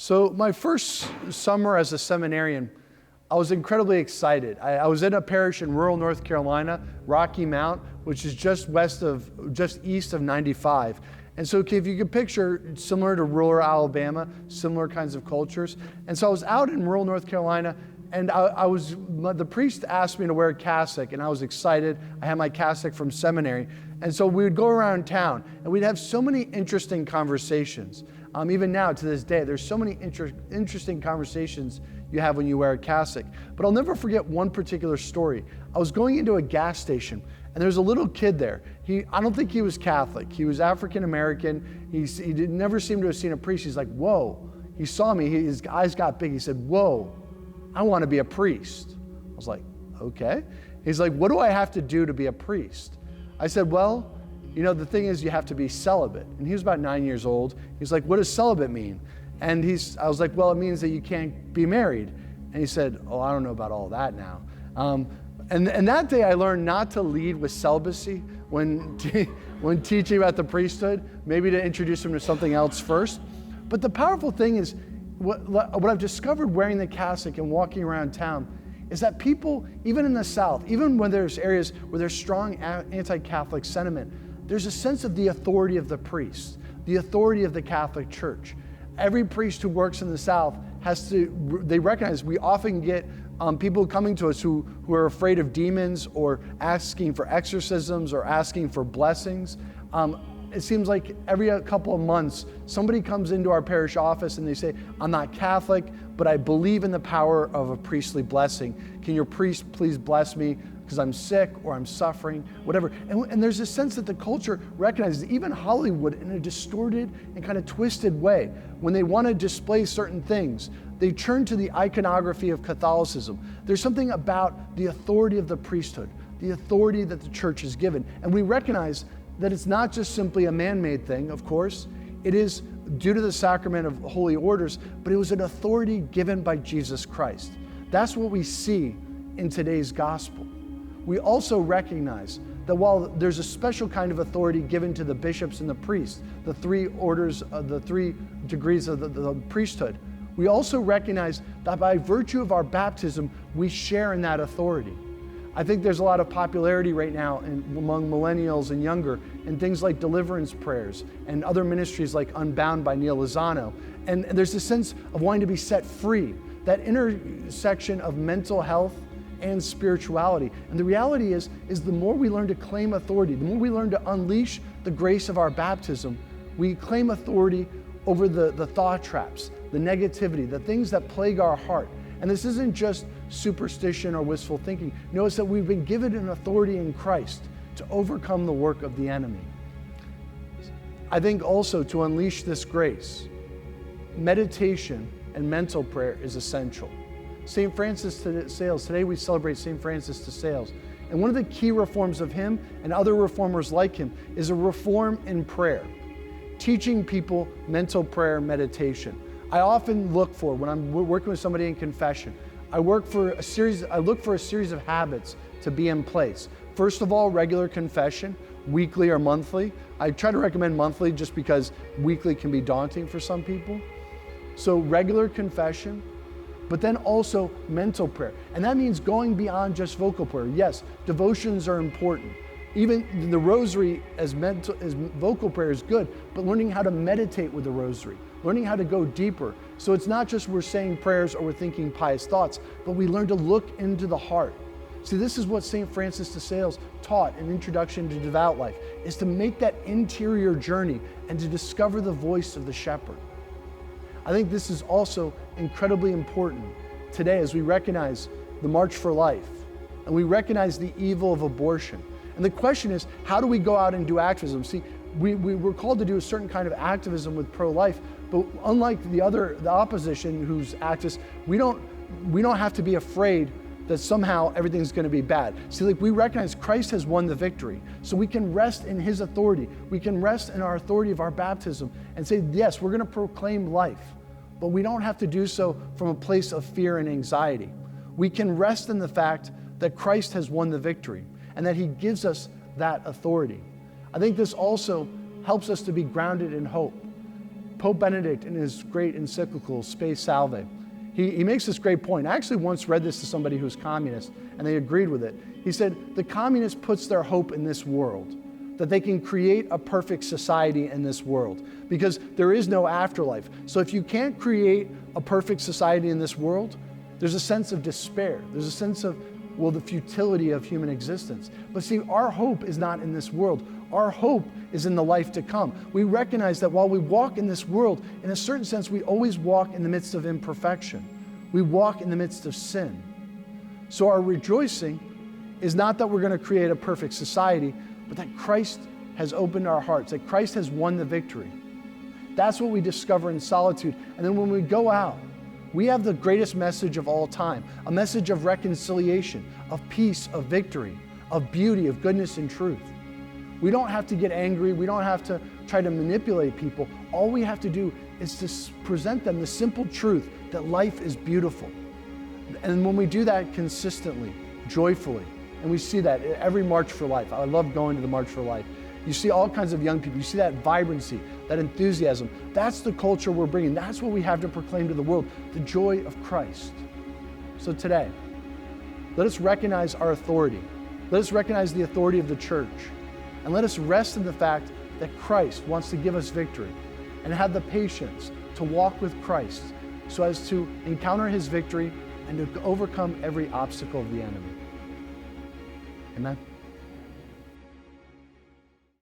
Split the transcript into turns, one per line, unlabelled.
So my first summer as a seminarian, I was incredibly excited. I was in a parish in rural North Carolina, Rocky Mount, which is just east of 95. And so if you could picture, similar to rural Alabama, similar kinds of cultures. And so I was out in rural North Carolina, and the priest asked me to wear a cassock, and I was excited. I had my cassock from seminary. And so we would go around town, and we'd have so many interesting conversations. Even now, to this day, there's so many interesting conversations you have when you wear a cassock. But I'll never forget one particular story. I was going into a gas station, and there's a little kid there. I don't think he was Catholic. He was African American. He never seemed to have seen a priest. He's like, whoa. He saw me. His eyes got big. He said, whoa, I want to be a priest. I was like, okay. He's like, what do I have to do to be a priest? I said, well, the thing is you have to be celibate. And he was about 9 years old. He's like, what does celibate mean? And I was like, well, it means that you can't be married. And he said, oh, I don't know about all that now. And that day I learned not to lead with celibacy when teaching about the priesthood, maybe to introduce him to something else first. But the powerful thing is, what I've discovered wearing the cassock and walking around town is that people, even in the South, even when there's areas where there's strong anti-Catholic sentiment, there's a sense of the authority of the priest, the authority of the Catholic Church. Every priest who works in the South they recognize we often get people coming to us who are afraid of demons or asking for exorcisms or asking for blessings. It seems like every couple of months, somebody comes into our parish office and they say, I'm not Catholic, but I believe in the power of a priestly blessing. Can your priest please bless me because I'm sick or I'm suffering, whatever. And there's a sense that the culture recognizes, even Hollywood in a distorted and kind of twisted way, when they want to display certain things, they turn to the iconography of Catholicism. There's something about the authority of the priesthood, the authority that the church is given. And we recognize that it's not just simply a man-made thing, of course. It is due to the sacrament of holy orders, but it was an authority given by Jesus Christ. That's what we see in today's gospel. We also recognize that while there's a special kind of authority given to the bishops and the priests, the three orders, the three degrees of the priesthood, we also recognize that by virtue of our baptism, we share in that authority. I think there's a lot of popularity right now among millennials and younger in things like deliverance prayers and other ministries like Unbound by Neil Lozano. And there's a sense of wanting to be set free, that intersection of mental health and spirituality. And the reality is the more we learn to claim authority, the more we learn to unleash the grace of our baptism, we claim authority over the thought traps, the negativity, the things that plague our heart. And this isn't just superstition or wishful thinking. Notice that we've been given an authority in Christ to overcome the work of the enemy. I think also to unleash this grace, meditation and mental prayer is essential. St. Francis de Sales, today we celebrate St. Francis de Sales. And one of the key reforms of him and other reformers like him is a reform in prayer, teaching people mental prayer meditation. I often look for, when I'm working with somebody in confession, I look for a series of habits to be in place. First of all, regular confession, weekly or monthly. I try to recommend monthly just because weekly can be daunting for some people. So regular confession, but then also mental prayer. And that means going beyond just vocal prayer. Yes, devotions are important. Even the rosary as vocal prayer is good, but learning how to meditate with the rosary, learning how to go deeper. So it's not just we're saying prayers or we're thinking pious thoughts, but we learn to look into the heart. See, this is what St. Francis de Sales taught in Introduction to Devout Life, is to make that interior journey and to discover the voice of the shepherd. I think this is also incredibly important today as we recognize the March for Life and we recognize the evil of abortion. And the question is, how do we go out and do activism? See, we're called to do a certain kind of activism with pro-life, but unlike the opposition who's activists, we don't have to be afraid that somehow everything's going to be bad. See, we recognize Christ has won the victory, so we can rest in his authority. We can rest in our authority of our baptism and say, yes, we're going to proclaim life, but we don't have to do so from a place of fear and anxiety. We can rest in the fact that Christ has won the victory and that he gives us that authority. I think this also helps us to be grounded in hope. Pope Benedict, in his great encyclical, Spe Salve, he makes this great point. I actually once read this to somebody who's communist, and they agreed with it. He said, the communist puts their hope in this world, that they can create a perfect society in this world, because there is no afterlife. So if you can't create a perfect society in this world, there's a sense of despair. There's a sense of, well, the futility of human existence. But see, our hope is not in this world. Our hope is in the life to come. We recognize that while we walk in this world, in a certain sense, we always walk in the midst of imperfection. We walk in the midst of sin. So our rejoicing is not that we're going to create a perfect society, but that Christ has opened our hearts, that Christ has won the victory. That's what we discover in solitude. And then when we go out, we have the greatest message of all time, a message of reconciliation, of peace, of victory, of beauty, of goodness and truth. We don't have to get angry. We don't have to try to manipulate people. All we have to do is to present them the simple truth that life is beautiful. And when we do that consistently, joyfully, and we see that at every March for Life. I love going to the March for Life. You see all kinds of young people. You see that vibrancy, that enthusiasm. That's the culture we're bringing. That's what we have to proclaim to the world, the joy of Christ. So today, let us recognize our authority. Let us recognize the authority of the church. And let us rest in the fact that Christ wants to give us victory, and have the patience to walk with Christ so as to encounter his victory and to overcome every obstacle of the enemy. Amen.